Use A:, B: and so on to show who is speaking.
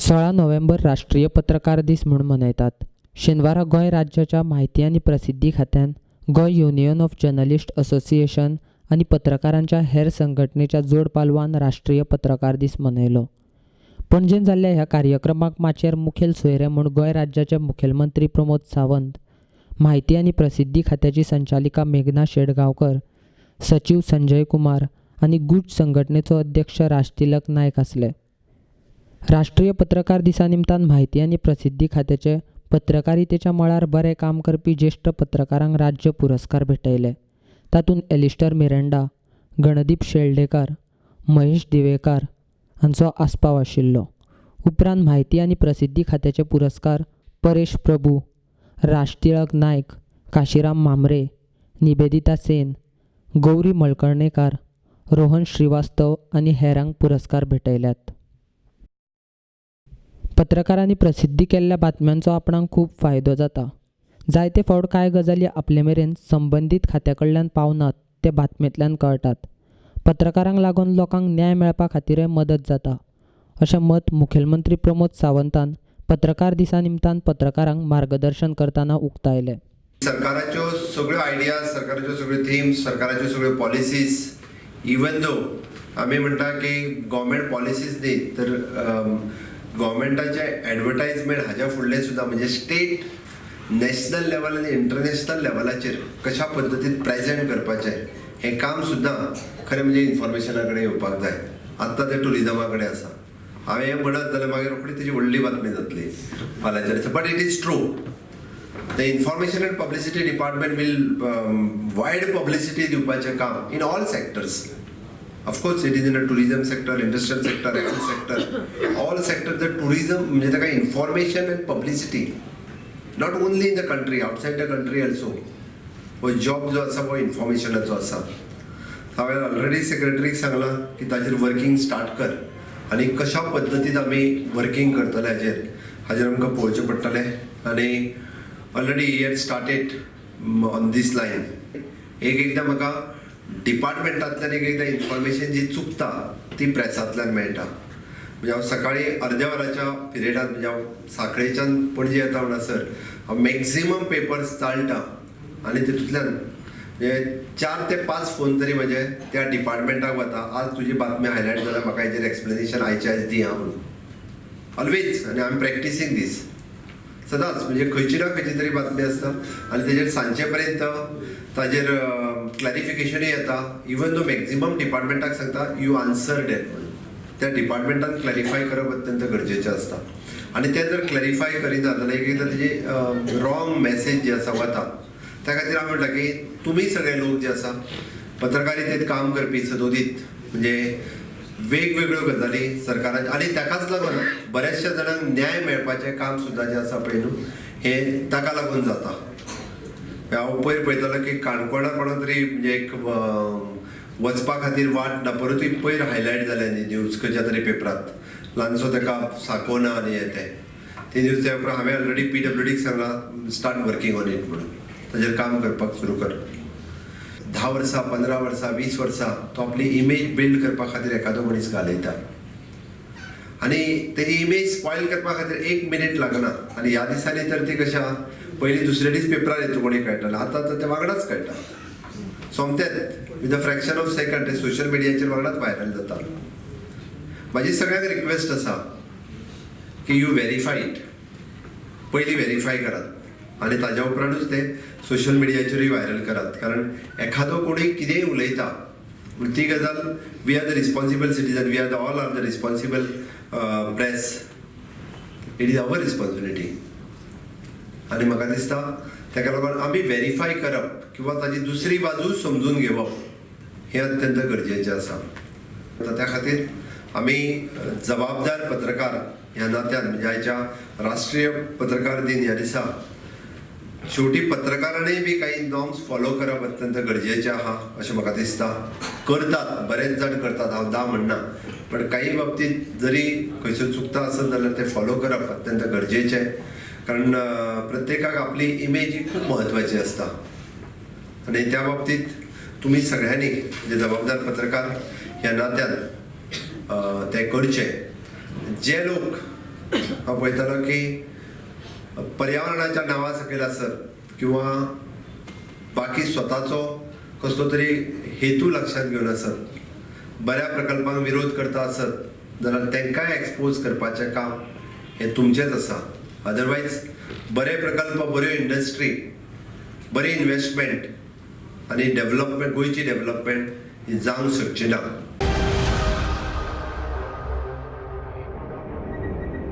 A: 16 November राष्ट्रीय पत्रकार दीस म्हणून मनयतात। शेनवारा गोंय राज्याच्या माहिती आणि प्रसिद्धी खात्यान Goa union of journalist association आणि पत्रकारांच्या हेर संघटनेच्या जोड पालवान राष्ट्रीय पत्रकार दीस मनयलो। पणजेन जाल्ल्या ह्या कार्यक्रमाक माचेर मुखेल सोयरे म्हूण गोंय राज्याचे मुखेलमंत्री प्रमोद सावंत, माहिती आणि प्रसिद्धी खात्याची संचालिका मेघना शेडगांवकर, सचिव संजय कुमार आणि गुट संघटनेचो अध्यक्ष राजतिलक नायक आसले। राष्ट्रीय पत्रकार दिसा निमतान माहिती आणि प्रसिद्धी खात्याचे पत्रकारितेच्या मळार बरें काम करपी ज्येष्ठ पत्रकारांक राज्य पुरस्कार भेटयले। तातूंत एलिस्टर मिरांडा, गणदीप शेळडेकर, महेश दिवेकार हांचो आस्पाव आशिल्लो। उपरांत माहिती आणि प्रसिद्धी खात्याचे पुरस्कार परेश प्रभू, राजतिलक नायक, काशीराम मामरे, निवेदिता सेन, गौरी मळकर्णेकार, रोहन श्रीवास्तव आणि हेरांक पुरस्कार भेटयल्यात। पत्रकारांनी प्रसिद्धी केल्ल्या बातम्यांचो आपणाक खूब फायदो जाता। जायते फावट कांय गजाली आपले मेरेन संबंदीत खात्या कडल्यान पावनात ते बातमेंतल्यान कळटात। पत्रकारांक लागून लोकांक न्याय मेळपा खातीरय मदत जाता, अशें मत मुखेलमंत्री प्रमोद सावंतान पत्रकार दिसा निमतान पत्रकारांक मार्गदर्शन करताना उक्तायलें।
B: सरकाराच्यो सगळ्यो आयडियाज, सरकाराच्यो सगळ्यो थीम्स, सरकाराच्यो सगळ्यो पॉलिसीज, इवन दो आमी म्हणटा की गव्हर्मेंट पॉलिसीज न्ही तर गव्हर्मेंटाचे एडवर्टायजमेंट हाज्या फुडलें सुद्दां म्हणजे स्टेट, नॅशनल लेवल आनी इंटरनॅशनल लेवलाचेर कशा पद्दतीन प्रेजेंट करपाचें हें काम सुद्दां खरें म्हणजे इन्फॉर्मेशना कडेन येवपाक जाय। आत्तां तें टुरिजमा कडेन आसा। हांवें हें म्हणत जाल्यार मागीर रोखडी तेजी व्हडली बातमी जातली फाल्यांच्यान, but it is true. The information and publicity department will wide publicity दिवपाचें काम in all sectors. Of course, it is in a tourism sector, industrial sector, health sector, all sectors. The tourism म्हणजे ताका information and publicity, not only in the country, outside the country also. वो job जो आसा वो इन्फॉर्मेशनाचो आसा। हांवें already सेक्रेटरीक सांगलां की ताजेर वर्किंग स्टार्ट कर आनी कशा पद्दतीन आमी वर्किंग करतले हाजेर आमकां पळोवचें पडटलें। आनी already he had started on this line. एकदां म्हाका डिपार्टमेंटांतल्यान एकदां इन्फॉर्मेशन जी चुकता ती प्रेसांतल्यान मेळटा। म्हणजे हांव सकाळी अर्द्या वराच्या पिरियडांत म्हणजे हांव सांखळेच्यान पणजे येता म्हणसर हांव मॅक्झिमम पेपर्स चाळटा आनी तितूंतल्यान म्हणजे 4 ते 5 फोन तरी म्हणजे त्या डिपार्टमेंटाक वता, आज तुजी बातमी हायलायट जाल्यार म्हाका हेजेर एक्सप्लेनेशन आयचे आयज दी म्हणून ऑलवेज। आनी आय एम प्रॅक्टिसींग दीस सदांच, म्हणजे खंयची ना खंयची तरी बातमी आसता आनी तेजेर सांजे पर्यंत ताजेर क्लॅरिफिकेशनूय येता। इवन दो मॅक्झिमम डिपार्टमेंटाक सांगता यू आन्सर्ड इट म्हणून, त्या डिपार्टमेंटान क्लॅरिफाय करप अत्यंत गरजेचें आसता। आनी तें जर क्लॅरिफाय करिना जाल्यार एकदां तेजी रॉंग मॅसेज जी आसा वता। त्या खातीर हांव म्हणटा की तुमी सगळे लोक जे आसा पत्रकारितेंत काम करपी सदोदीत म्हणजे वेगवेगळ्यो गजाली सरकाराचे आनी ताकाच लागून बऱ्याचशा जाणांक न्याय मेळपाचें काम सुद्दां जें आसा पळय न्हू हें ताका लागून जाता। हांव पयर पळयतालो की काणकोणा कोणा तरी म्हणजे एक वचपा खातीर वाट ना, परतूय पयर हायलायट जालें न्ही न्यूज खंयच्या तरी पेपरांत, ल्हानसो ताका साकोना आनी हें तें न्यूज त्या उपरांत हांवें ऑलरेडी PWDक सांगलां स्टार्ट वर्किंग ऑन इट म्हणून, ताजेर काम करपाक सुरू कर। 10 वर्सां, 15 वर्सां, 20 वर्सां तो आपली इमेज बिल्ड करपा खातीर एखादो मनीस घालयता आनी तेजी इमेज स्पॉयल करपा खातीर 1 मिनीट लागना। आनी ह्या दिसांनी तर ती कशा पयलीं दुसरे दीस पेपरार येता कोणी कळटालें, आतां तर तें वांगडाच कळटा सोमतेच with a fraction of second ते सोशल मिडियाचेर वांगडाच व्हायरल जाता। म्हाजी सगळ्यांक रिक्वेस्ट आसा की यू व्हेरीफाय इट, पयलीं व्हेरीफाय करात आनी ताज्या उपरांतूच ते सोशल मिडियाचेरूय व्हायरल करात। कारण एखादो कोणी कितेंय उलयता ती गजाल we are the responsible citizen, we are all are the responsible press, it is our responsibility. आनी म्हाका दिसता ताका लागून आमी व्हेरीफाय करप किंवा ताजी दुसरी बाजू समजून घेवप हें अत्यंत गरजेचें आसा। त्या खातीर आमी जबाबदार पत्रकार ह्या नात्यान म्हणजे आयच्या राष्ट्रीय पत्रकार दिन ह्या दिसा शेवटी पत्रकारांनी बी काही नॉर्म्स फॉलो करप अत्यंत गरजेचें आहा अशें म्हाका दिसता। करतात, बरेच जाण करतात, हांव ना म्हणना, पण काही बाबतींत जरी खंयसर चुकता आसत जाल्यार ते फॉलो करप अत्यंत गरजेचें। कारण प्रत्येकाक आपली इमेज ही खूब म्हत्वाची आसता आनी त्या बाबतींत तुमी सगळ्यांनी म्हणजे जबाबदार पत्रकार ह्या नात्यान ते करचें। जे लोक हांव पळयतालो की पर्यावरणाच्या नांवा सकयल आसत किंवा बाकी स्वताचो कसलो तरी हेतू लक्षात घेवन आसत, बऱ्या प्रकल्पांक विरोध करता आसत जाल्यार तांकांय एक्सपोज करपाचें काम हें तुमचेंच आसा. अदरवायज बरे प्रकल्प, बऱ्यो इंडस्ट्री, बरी इन्वेस्टमेंट आनी डेव्हलपमेंट, गोंयची डेव्हलपमेंट ही जावंक शकची ना.